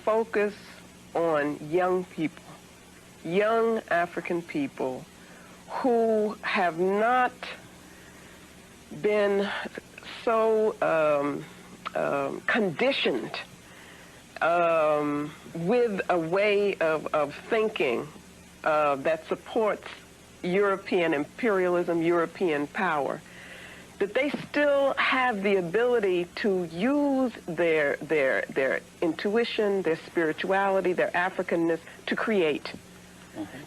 focus on young people, young African people who have not been so conditioned with a way of thinking that supports European imperialism, European power, that they still have the ability to use their intuition, their spirituality, their Africanness to create,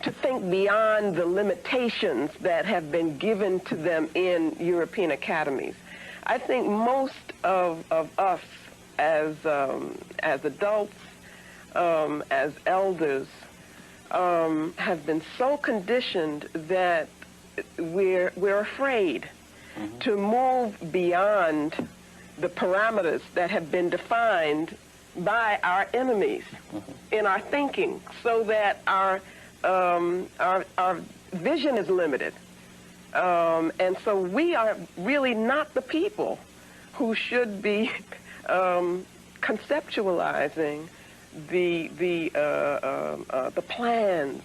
to think beyond the limitations that have been given to them in European academies. I think most of us as adults, as elders, have been so conditioned that we're afraid to move beyond the parameters that have been defined by our enemies in our thinking, so that our vision is limited. And so we are really not the people who should be conceptualizing the plans,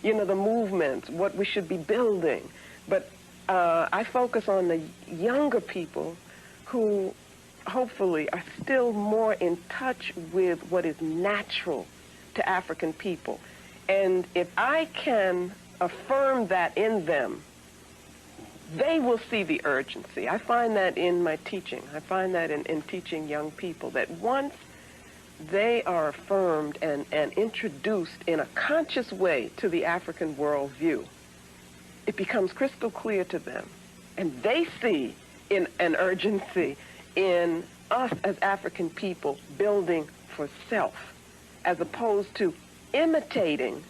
the movements, what we should be building. But I focus on the younger people who hopefully are still more in touch with what is natural to African people. And if I can affirm that in them, they will see the urgency. I find that in my teaching. I find that in teaching young people, that once they are affirmed and introduced in a conscious way to the African worldview, it becomes crystal clear to them. And they see in an urgency in us as African people building for self, as opposed to imitating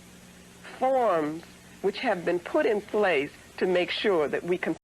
forms which have been put in place to make sure that we can